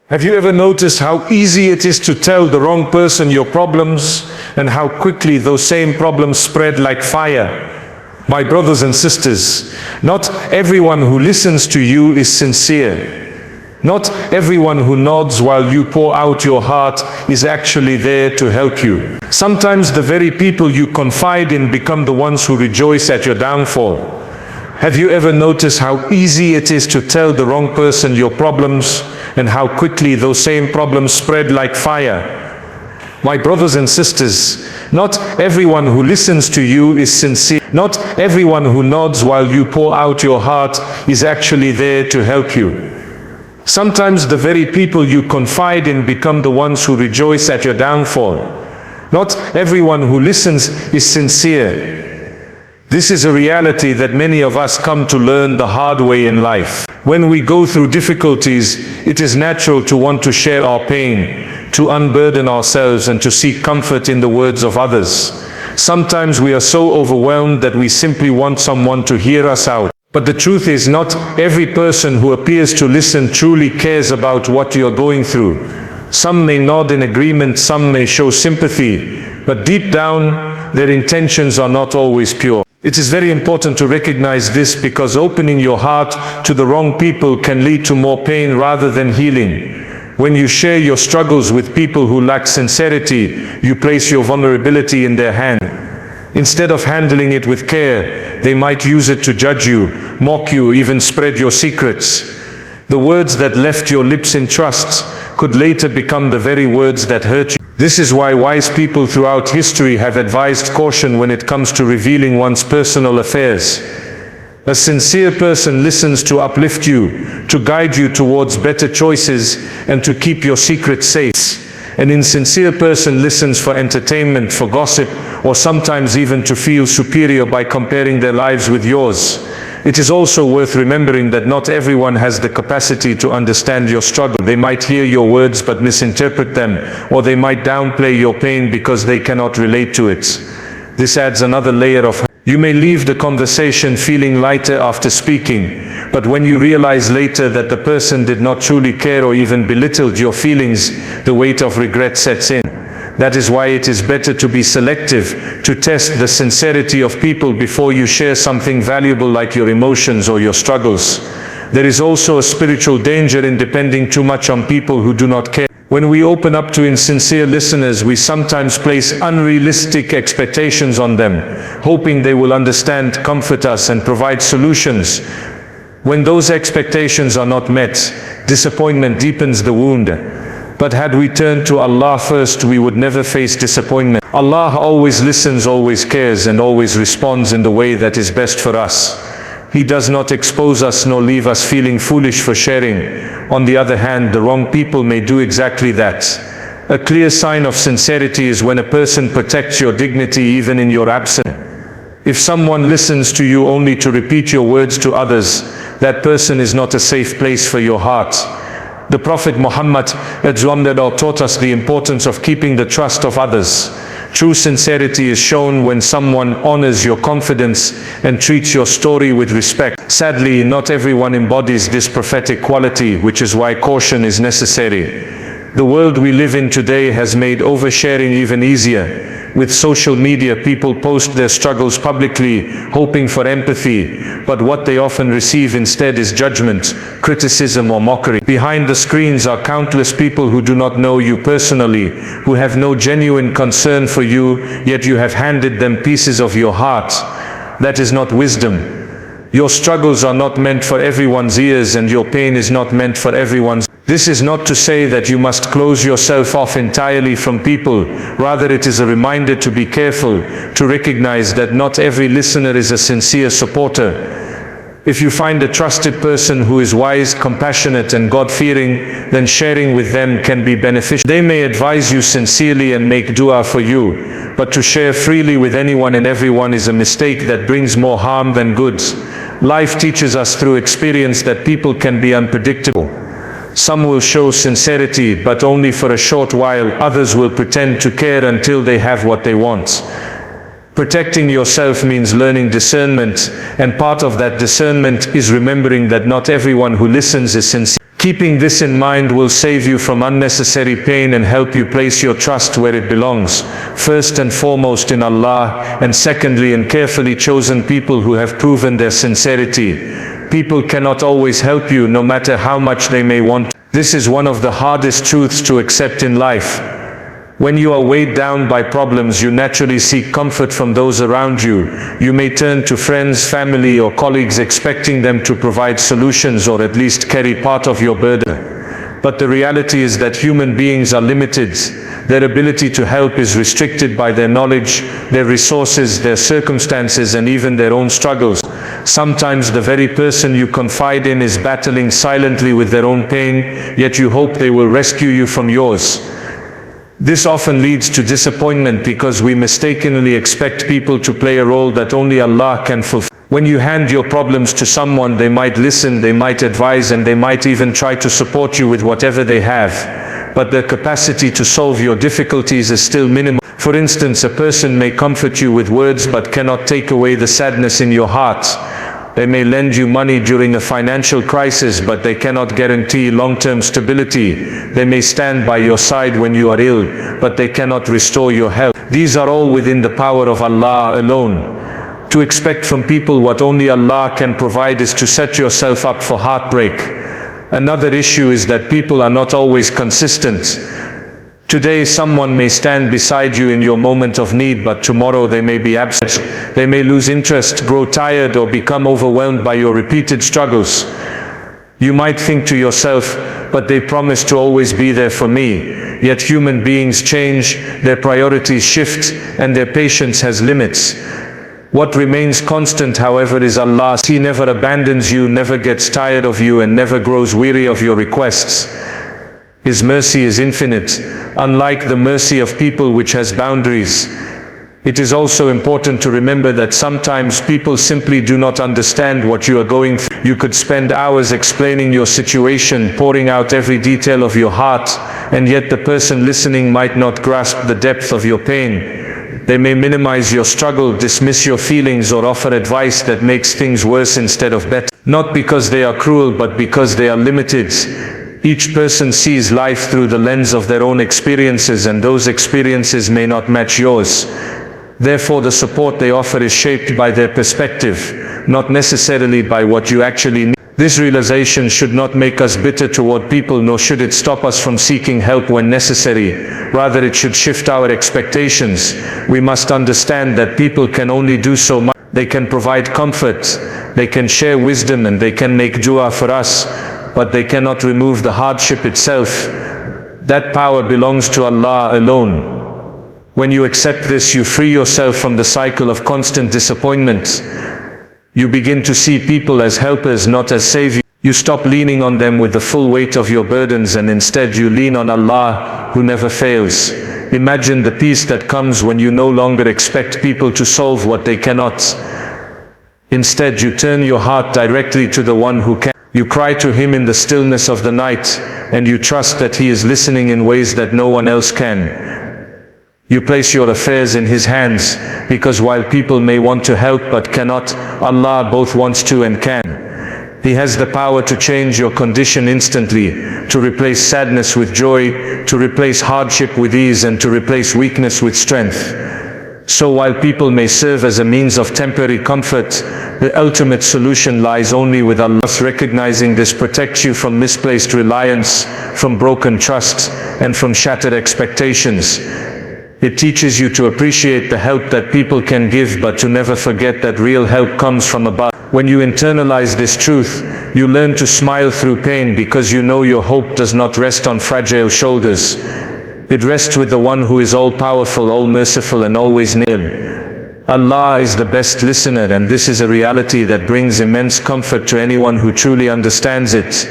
Have you ever noticed how easy it is to tell the wrong person your problems and how quickly those same problems spread like fire? My brothers and sisters, not everyone who listens to you is sincere. Not everyone who nods while you pour out your heart is actually there to help you. Sometimes the very people you confide in become the ones who rejoice at your downfall. Have you ever noticed how easy it is to tell the wrong person your problems and how quickly those same problems spread like fire? My brothers and sisters, not everyone who listens to you is sincere. Not everyone who nods while you pour out your heart is actually there to help you. Sometimes the very people you confide in become the ones who rejoice at your downfall. Not everyone who listens is sincere. This is a reality that many of us come to learn the hard way in life. When we go through difficulties, it is natural to want to share our pain, to unburden ourselves and to seek comfort in the words of others. Sometimes we are so overwhelmed that we simply want someone to hear us out. But the truth is, not every person who appears to listen truly cares about what you're going through. Some may nod in agreement, some may show sympathy, but deep down, their intentions are not always pure. It is very important to recognize this, because opening your heart to the wrong people can lead to more pain rather than healing. When you share your struggles with people who lack sincerity, you place your vulnerability in their hands. Instead of handling it with care, they might use it to judge you, mock you, even spread your secrets. The words that left your lips in trust could later become the very words that hurt you. This is why wise people throughout history have advised caution when it comes to revealing one's personal affairs. A sincere person listens to uplift you, to guide you towards better choices, and to keep your secrets safe. An insincere person listens for entertainment, for gossip, or sometimes even to feel superior by comparing their lives with yours. It is also worth remembering that not everyone has the capacity to understand your struggle. They might hear your words but misinterpret them, or they might downplay your pain because they cannot relate to it. This adds another layer of hurt. You may leave the conversation feeling lighter after speaking, but when you realize later that the person did not truly care or even belittled your feelings, the weight of regret sets in. That is why it is better to be selective, to test the sincerity of people before you share something valuable like your emotions or your struggles. There is also a spiritual danger in depending too much on people who do not care. When we open up to insincere listeners, we sometimes place unrealistic expectations on them, hoping they will understand, comfort us, and provide solutions. When those expectations are not met, disappointment deepens the wound. But had we turned to Allah first, we would never face disappointment. Allah always listens, always cares, and always responds in the way that is best for us. He does not expose us nor leave us feeling foolish for sharing. On the other hand, the wrong people may do exactly that. A clear sign of sincerity is when a person protects your dignity even in your absence. If someone listens to you only to repeat your words to others, that person is not a safe place for your heart. The Prophet Muhammad taught us the importance of keeping the trust of others. True sincerity is shown when someone honors your confidence and treats your story with respect. Sadly, not everyone embodies this prophetic quality, which is why caution is necessary. The world we live in today has made oversharing even easier. With social media, people post their struggles publicly, hoping for empathy, but what they often receive instead is judgment, criticism, or mockery. Behind the screens are countless people who do not know you personally, who have no genuine concern for you, yet you have handed them pieces of your heart. That is not wisdom. Your struggles are not meant for everyone's ears, and your pain is not meant for everyone's. This is not to say that you must close yourself off entirely from people. Rather, it is a reminder to be careful, to recognize that not every listener is a sincere supporter. If you find a trusted person who is wise, compassionate, and God-fearing, then sharing with them can be beneficial. They may advise you sincerely and make dua for you, but to share freely with anyone and everyone is a mistake that brings more harm than good. Life teaches us through experience that people can be unpredictable. Some will show sincerity, but only for a short while. Others will pretend to care until they have what they want. Protecting yourself means learning discernment, and part of that discernment is remembering that not everyone who listens is sincere. Keeping this in mind will save you from unnecessary pain and help you place your trust where it belongs, first and foremost in Allah, and secondly in carefully chosen people who have proven their sincerity. People cannot always help you no matter how much they may want. This is one of the hardest truths to accept in life. When you are weighed down by problems, you naturally seek comfort from those around you. You may turn to friends, family, or colleagues expecting them to provide solutions or at least carry part of your burden. But the reality is that human beings are limited. Their ability to help is restricted by their knowledge, their resources, their circumstances, and even their own struggles. Sometimes the very person you confide in is battling silently with their own pain, yet you hope they will rescue you from yours. This often leads to disappointment because we mistakenly expect people to play a role that only Allah can fulfill. When you hand your problems to someone, they might listen, they might advise, and they might even try to support you with whatever they have. But their capacity to solve your difficulties is still minimal. For instance, a person may comfort you with words but cannot take away the sadness in your heart. They may lend you money during a financial crisis, but they cannot guarantee long-term stability. They may stand by your side when you are ill, but they cannot restore your health. These are all within the power of Allah alone. To expect from people what only Allah can provide is to set yourself up for heartbreak. Another issue is that people are not always consistent. Today someone may stand beside you in your moment of need, but tomorrow they may be absent. They may lose interest, grow tired, or become overwhelmed by your repeated struggles. You might think to yourself, but they promised to always be there for me. Yet human beings change, their priorities shift, and their patience has limits. What remains constant, however, is Allah. He never abandons you, never gets tired of you, and never grows weary of your requests. His mercy is infinite, unlike the mercy of people which has boundaries. It is also important to remember that sometimes people simply do not understand what you are going through. You could spend hours explaining your situation, pouring out every detail of your heart, and yet the person listening might not grasp the depth of your pain. They may minimize your struggle, dismiss your feelings, or offer advice that makes things worse instead of better. Not because they are cruel, but because they are limited. Each person sees life through the lens of their own experiences, and those experiences may not match yours. Therefore, the support they offer is shaped by their perspective, not necessarily by what you actually need. This realization should not make us bitter toward people, nor should it stop us from seeking help when necessary. Rather, it should shift our expectations. We must understand that people can only do so much. They can provide comfort, they can share wisdom, and they can make dua for us, but they cannot remove the hardship itself. That power belongs to Allah alone. When you accept this, you free yourself from the cycle of constant disappointment. You begin to see people as helpers, not as saviors. You stop leaning on them with the full weight of your burdens, and instead you lean on Allah, who never fails. Imagine the peace that comes when you no longer expect people to solve what they cannot. Instead, you turn your heart directly to the one who can. You cry to him in the stillness of the night, and you trust that he is listening in ways that no one else can. You place your affairs in his hands, because while people may want to help but cannot, Allah both wants to and can. He has the power to change your condition instantly, to replace sadness with joy, to replace hardship with ease, and to replace weakness with strength. So while people may serve as a means of temporary comfort, the ultimate solution lies only with Allah. Recognizing this protects you from misplaced reliance, from broken trust, and from shattered expectations. It teaches you to appreciate the help that people can give, but to never forget that real help comes from above. When you internalize this truth, you learn to smile through pain, because you know your hope does not rest on fragile shoulders. It rests with the one who is all-powerful, all-merciful, and always near. Allah is the best listener, and this is a reality that brings immense comfort to anyone who truly understands it.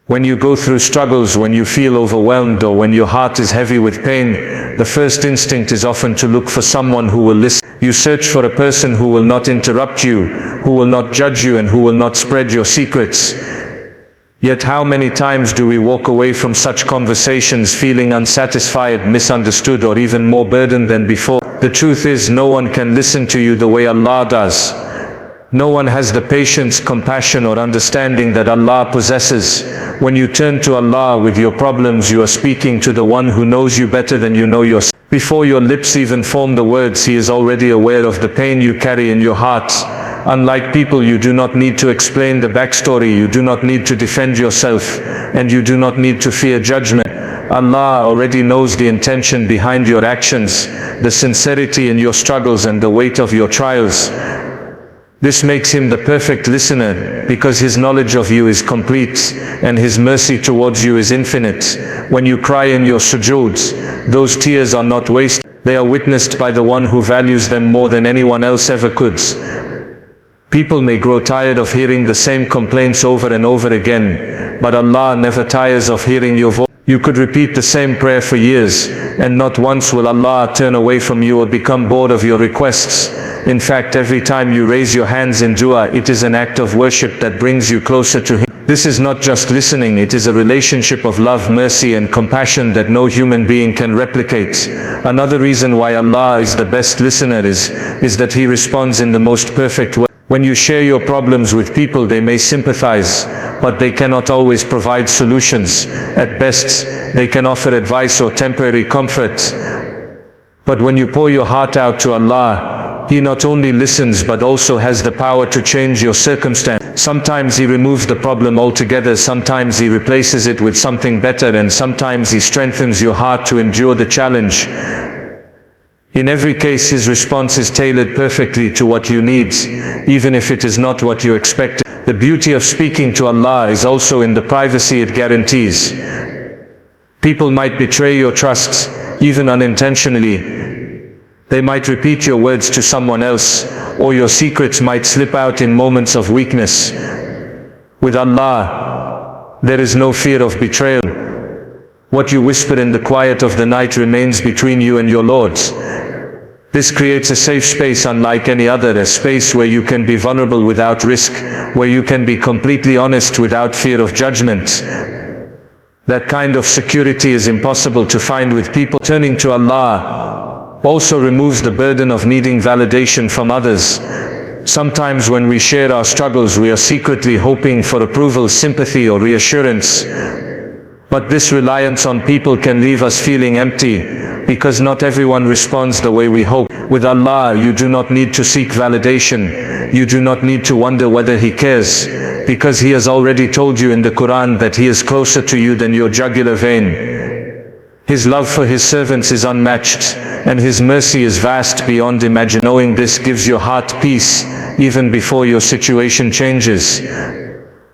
When you go through struggles, when you feel overwhelmed, or when your heart is heavy with pain, the first instinct is often to look for someone who will listen. You search for a person who will not interrupt you, who will not judge you, and who will not spread your secrets. Yet how many times do we walk away from such conversations feeling unsatisfied, misunderstood, or even more burdened than before? The truth is, no one can listen to you the way Allah does. No one has the patience, compassion or understanding that Allah possesses. When you turn to Allah with your problems, you are speaking to the one who knows you better than you know yourself. Before your lips even form the words, He is already aware of the pain you carry in your heart. Unlike people, you do not need to explain the backstory, you do not need to defend yourself, and you do not need to fear judgment. Allah already knows the intention behind your actions, the sincerity in your struggles and the weight of your trials. This makes Him the perfect listener, because His knowledge of you is complete, and His mercy towards you is infinite. When you cry in your sujoods, those tears are not wasted. They are witnessed by the one who values them more than anyone else ever could. People may grow tired of hearing the same complaints over and over again, but Allah never tires of hearing your voice. You could repeat the same prayer for years, and not once will Allah turn away from you or become bored of your requests. In fact, every time you raise your hands in dua, it is an act of worship that brings you closer to Him. This is not just listening, it is a relationship of love, mercy and compassion that no human being can replicate. Another reason why Allah is the best listener is that He responds in the most perfect way. When you share your problems with people, they may sympathize, but they cannot always provide solutions. At best, they can offer advice or temporary comfort. But when you pour your heart out to Allah, He not only listens but also has the power to change your circumstance. Sometimes He removes the problem altogether, sometimes He replaces it with something better, and sometimes He strengthens your heart to endure the challenge. In every case, His response is tailored perfectly to what you need, even if it is not what you expected. The beauty of speaking to Allah is also in the privacy it guarantees. People might betray your trust, even unintentionally. They might repeat your words to someone else, or your secrets might slip out in moments of weakness. With Allah, there is no fear of betrayal. What you whisper in the quiet of the night remains between you and your Lord. This creates a safe space unlike any other, a space where you can be vulnerable without risk, where you can be completely honest without fear of judgment. That kind of security is impossible to find with people. Turning to Allah also removes the burden of needing validation from others. Sometimes when we share our struggles, we are secretly hoping for approval, sympathy or reassurance. But this reliance on people can leave us feeling empty, because not everyone responds the way we hope. With Allah, you do not need to seek validation. You do not need to wonder whether He cares, because He has already told you in the Quran that He is closer to you than your jugular vein. His love for His servants is unmatched, and His mercy is vast beyond imagination. Knowing this gives your heart peace, even before your situation changes.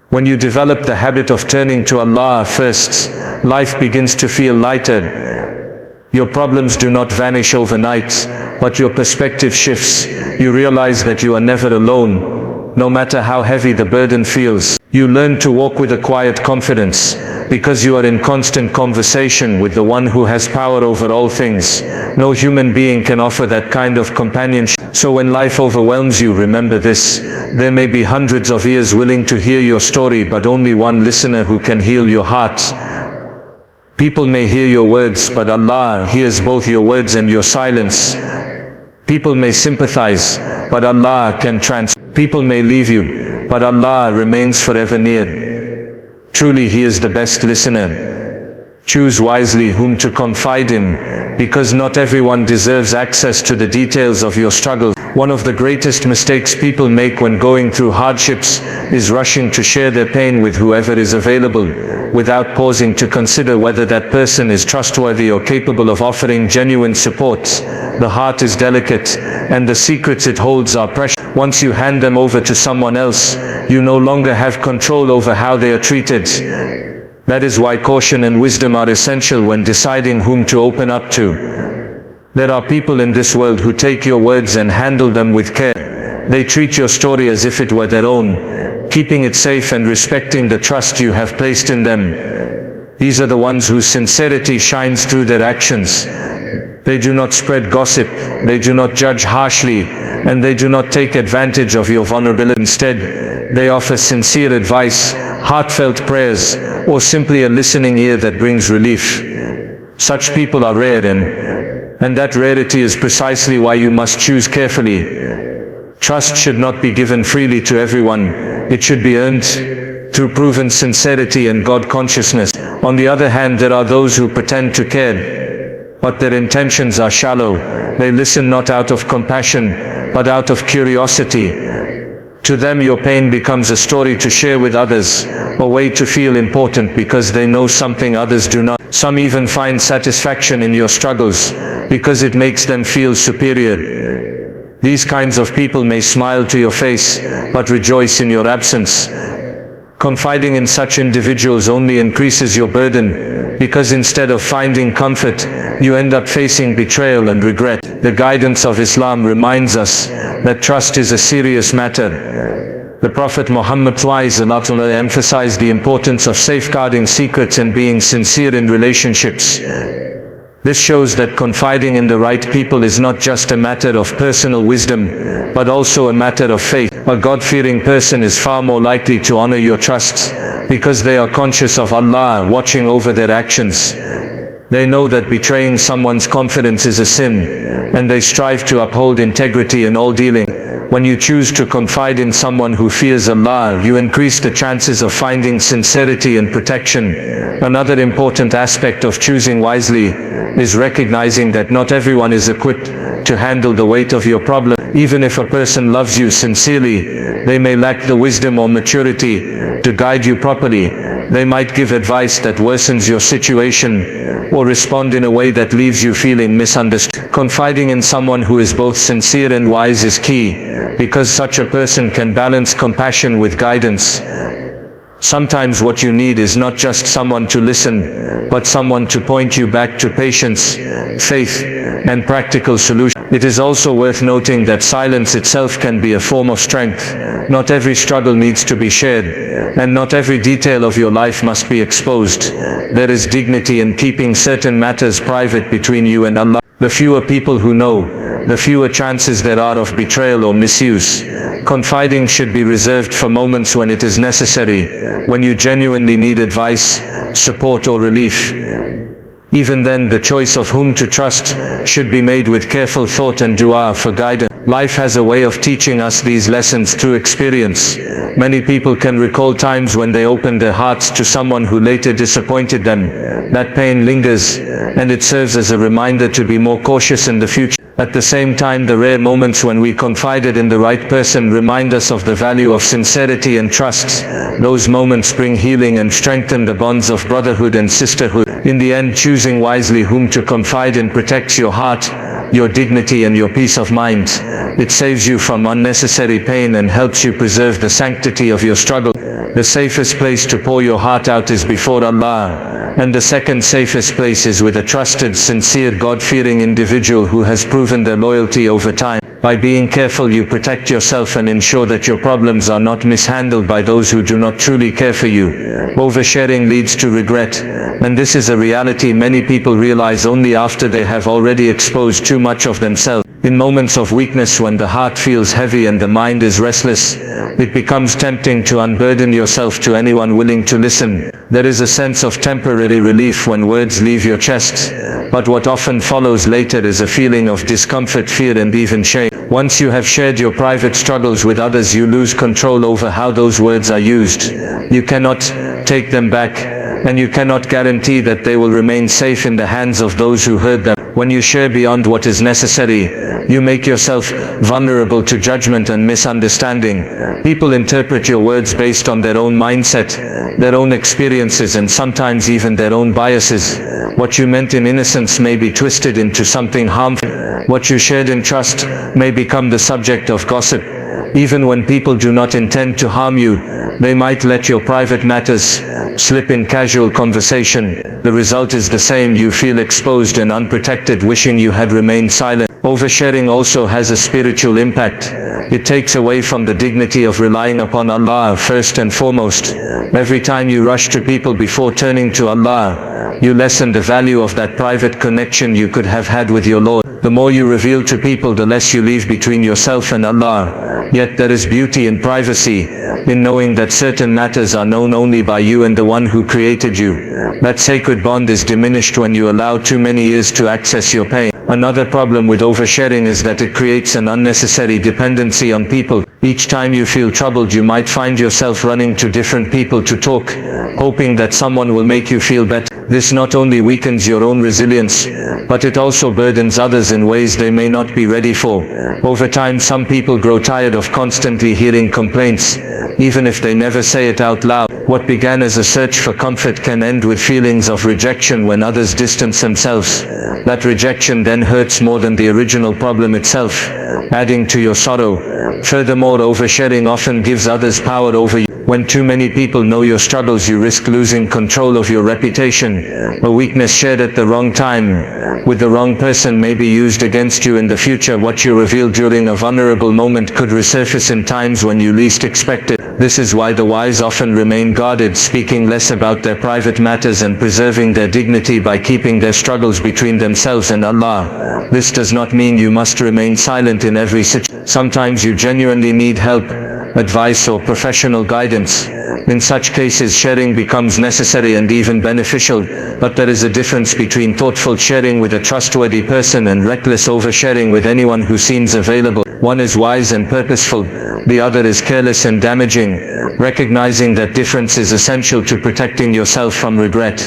When you develop the habit of turning to Allah first, life begins to feel lighter. Your problems do not vanish overnight, but your perspective shifts. You realize that you are never alone, no matter how heavy the burden feels. You learn to walk with a quiet confidence, because you are in constant conversation with the one who has power over all things. No human being can offer that kind of companionship. So when life overwhelms you, remember this: there may be hundreds of ears willing to hear your story, but only one listener who can heal your heart. People may hear your words, but Allah hears both your words and your silence. People may sympathize, but Allah can People may leave you, but Allah remains forever near. Truly, He is the best listener. Choose wisely whom to confide in, because not everyone deserves access to the details of your struggle. One of the greatest mistakes people make when going through hardships is rushing to share their pain with whoever is available, without pausing to consider whether that person is trustworthy or capable of offering genuine support. The heart is delicate, and the secrets it holds are precious. Once you hand them over to someone else, you no longer have control over how they are treated. That is why caution and wisdom are essential when deciding whom to open up to. There are people in this world who take your words and handle them with care. They treat your story as if it were their own, keeping it safe and respecting the trust you have placed in them. These are the ones whose sincerity shines through their actions. They do not spread gossip, they do not judge harshly, and they do not take advantage of your vulnerability. Instead, they offer sincere advice, heartfelt prayers, or simply a listening ear that brings relief. Such people are rare, and that rarity is precisely why you must choose carefully. Trust should not be given freely to everyone. It should be earned through proven sincerity and God consciousness. On the other hand, there are those who pretend to care, but their intentions are shallow. They listen not out of compassion, but out of curiosity. To them, your pain becomes a story to share with others, a way to feel important because they know something others do not. Some even find satisfaction in your struggles because it makes them feel superior. These kinds of people may smile to your face, but rejoice in your absence. Confiding in such individuals only increases your burden, because instead of finding comfort, you end up facing betrayal and regret. The guidance of Islam reminds us that trust is a serious matter. The Prophet Muhammad emphasized the importance of safeguarding secrets and being sincere in relationships. This shows that confiding in the right people is not just a matter of personal wisdom, but also a matter of faith. A God-fearing person is far more likely to honor your trust, because they are conscious of Allah watching over their actions. They know that betraying someone's confidence is a sin, and they strive to uphold integrity in all dealing. When you choose to confide in someone who fears Allah, you increase the chances of finding sincerity and protection. Another important aspect of choosing wisely is recognizing that not everyone is equipped to handle the weight of your problem. Even if a person loves you sincerely, they may lack the wisdom or maturity to guide you properly. They might give advice that worsens your situation, or respond in a way that leaves you feeling misunderstood. Confiding in someone who is both sincere and wise is key, because such a person can balance compassion with guidance. Sometimes what you need is not just someone to listen, but someone to point you back to patience, faith, and practical solutions. It is also worth noting that silence itself can be a form of strength. Not every struggle needs to be shared, and not every detail of your life must be exposed. There is dignity in keeping certain matters private between you and Allah. The fewer people who know, the fewer chances there are of betrayal or misuse. Confiding should be reserved for moments when it is necessary, when you genuinely need advice, support or relief. Even then, the choice of whom to trust should be made with careful thought and dua for guidance. Life has a way of teaching us these lessons through experience. Many people can recall times when they opened their hearts to someone who later disappointed them. That pain lingers, and it serves as a reminder to be more cautious in the future. At the same time, the rare moments when we confided in the right person remind us of the value of sincerity and trust. Those moments bring healing and strengthen the bonds of brotherhood and sisterhood. In the end, choosing wisely whom to confide in protects your heart, your dignity and your peace of mind. It saves you from unnecessary pain and helps you preserve the sanctity of your struggle. The safest place to pour your heart out is before Allah, and the second safest place is with a trusted, sincere, God-fearing individual who has proven their loyalty over time. By being careful, you protect yourself and ensure that your problems are not mishandled by those who do not truly care for you. Oversharing leads to regret, and this is a reality many people realize only after they have already exposed too much of themselves. In moments of weakness, when the heart feels heavy and the mind is restless, it becomes tempting to unburden yourself to anyone willing to listen. There is a sense of temporary relief when words leave your chest, but what often follows later is a feeling of discomfort, fear and even shame. Once you have shared your private struggles with others, you lose control over how those words are used. You cannot take them back, and you cannot guarantee that they will remain safe in the hands of those who heard them. When you share beyond what is necessary, you make yourself vulnerable to judgment and misunderstanding. People interpret your words based on their own mindset, their own experiences and sometimes even their own biases. What you meant in innocence may be twisted into something harmful. What you shared in trust may become the subject of gossip. Even when people do not intend to harm you, they might let your private matters slip in casual conversation. The result is the same: you feel exposed and unprotected, wishing you had remained silent. Oversharing also has a spiritual impact. It takes away from the dignity of relying upon Allah first and foremost. Every time you rush to people before turning to Allah, you lessen the value of that private connection you could have had with your Lord. The more you reveal to people, the less you leave between yourself and Allah. Yet there is beauty in privacy, in knowing that certain matters are known only by you and the one who created you. That sacred bond is diminished when you allow too many ears to access your pain. Another problem with oversharing is that it creates an unnecessary dependency on people. Each time you feel troubled, you might find yourself running to different people to talk, hoping that someone will make you feel better. This not only weakens your own resilience, but it also burdens others in ways they may not be ready for. Over time, some people grow tired of constantly hearing complaints, even if they never say it out loud. What began as a search for comfort can end with feelings of rejection when others distance themselves. That rejection then hurts more than the original problem itself, adding to your sorrow. Furthermore, oversharing often gives others power over you. When too many people know your struggles, you risk losing control of your reputation. A weakness shared at the wrong time with the wrong person may be used against you in the future. What you reveal during a vulnerable moment could resurface in times when you least expect it. This is why the wise often remain guarded, speaking less about their private matters and preserving their dignity by keeping their struggles between themselves and Allah. This does not mean you must remain silent in every situation. Sometimes you genuinely need help, advice or professional guidance. In such cases, sharing becomes necessary and even beneficial, but there is a difference between thoughtful sharing with a trustworthy person and reckless oversharing with anyone who seems available. One is wise and purposeful, the other is careless and damaging. Recognizing that difference is essential to protecting yourself from regret.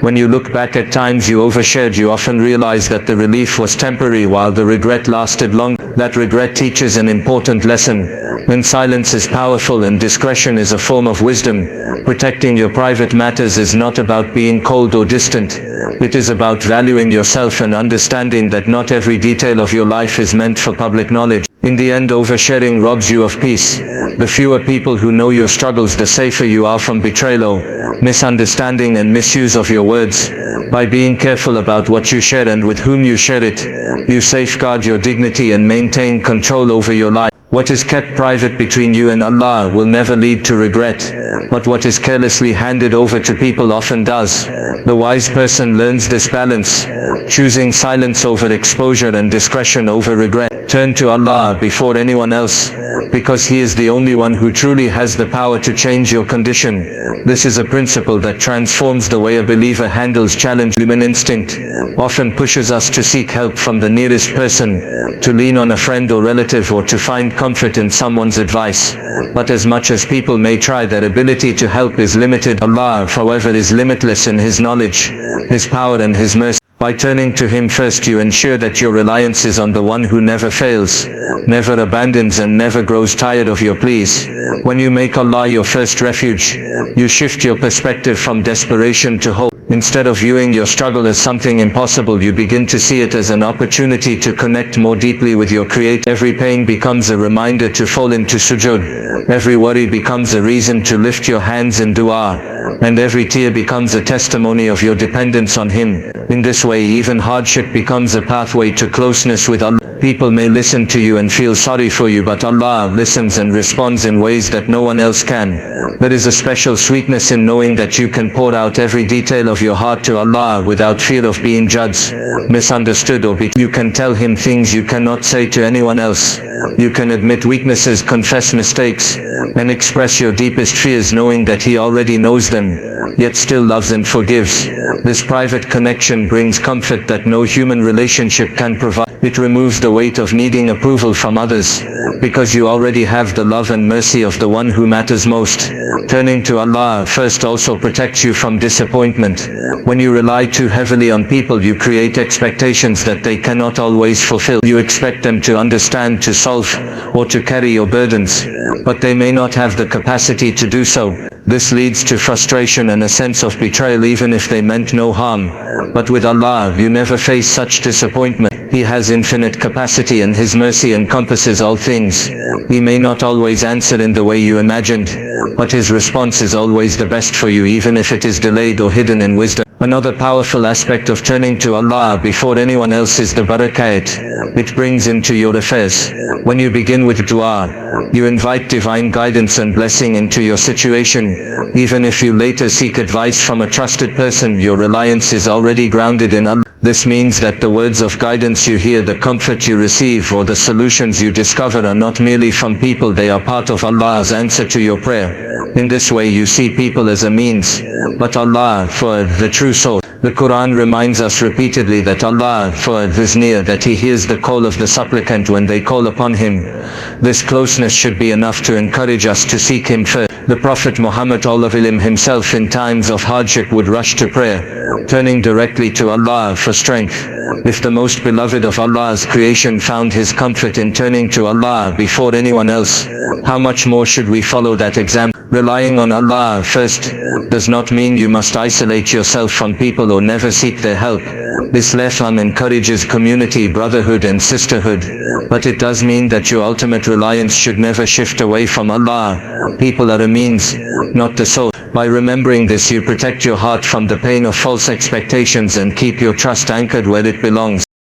When you look back at times you overshared, you often realize that the relief was temporary while the regret lasted long. That regret teaches an important lesson. When silence is powerful and discretion is a form of wisdom, protecting your private matters is not about being cold or distant. It is about valuing yourself and understanding that not every detail of your life is meant for public knowledge. In the end, oversharing robs you of peace. The fewer people who know your struggles, the safer you are from betrayal, misunderstanding and misuse of your words. By being careful about what you share and with whom you share it, you safeguard your dignity and maintain control over your life. What is kept private between you and Allah will never lead to regret, but what is carelessly handed over to people often does. The wise person learns this balance, choosing silence over exposure and discretion over regret. Turn to Allah before anyone else, because He is the only one who truly has the power to change your condition. This is a principle that transforms the way a believer handles challenge. Human instinct often pushes us to seek help from the nearest person, to lean on a friend or relative, or to find comfort in someone's advice. But as much as people may try, their ability to help is limited. Allah, however, is limitless in His knowledge, His power and His mercy. By turning to Him first, you ensure that your reliance is on the one who never fails, never abandons and never grows tired of your pleas. When you make Allah your first refuge, you shift your perspective from desperation to hope. Instead of viewing your struggle as something impossible, you begin to see it as an opportunity to connect more deeply with your Creator. Every pain becomes a reminder to fall into sujood. Every worry becomes a reason to lift your hands in dua. And every tear becomes a testimony of your dependence on Him. In this way, even hardship becomes a pathway to closeness with Allah. People may listen to you and feel sorry for you, but Allah listens and responds in ways that no one else can. There is a special sweetness in knowing that you can pour out every detail of your heart to Allah without fear of being judged, misunderstood or betrayed. You can tell Him things you cannot say to anyone else. You can admit weaknesses, confess mistakes, and express your deepest fears, knowing that He already knows them, yet still loves and forgives. This private connection brings comfort that no human relationship can provide. It removes the weight of needing approval from others, because you already have the love and mercy of the one who matters most. Turning to Allah first also protects you from disappointment. When you rely too heavily on people, you create expectations that they cannot always fulfill. You expect them to understand, to solve, or to carry your burdens, but they may not have the capacity to do so. This leads to frustration and a sense of betrayal, even if they meant no harm. But with Allah, you never face such disappointment. He has infinite capacity and His mercy encompasses all things. He may not always answer in the way you imagined, but His response is always the best for you, even if it is delayed or hidden in wisdom. Another powerful aspect of turning to Allah before anyone else is the barakah it brings into your affairs. When you begin with dua, you invite divine guidance and blessing into your situation. Even if you later seek advice from a trusted person, your reliance is already grounded in Allah. This means that the words of guidance you hear, the comfort you receive, or the solutions you discover are not merely from people, they are part of Allah's answer to your prayer. In this way you see people as a means, but Allah for the true source. The Quran reminds us repeatedly that Allah is near, that He hears the call of the supplicant when they call upon Him. This closeness should be enough to encourage us to seek Him first. The Prophet Muhammad himself in times of hardship would rush to prayer, turning directly to Allah for strength. If the most beloved of Allah's creation found his comfort in turning to Allah before anyone else, how much more should we follow that example? Relying on Allah first does not mean you must isolate yourself from people or never seek their help. Islam encourages community, brotherhood and sisterhood, but it does mean that your ultimate reliance should never shift away from Allah. People are a means, not the source. By remembering this, you protect your heart from the pain of false expectations and keep your trust anchored where it belongs.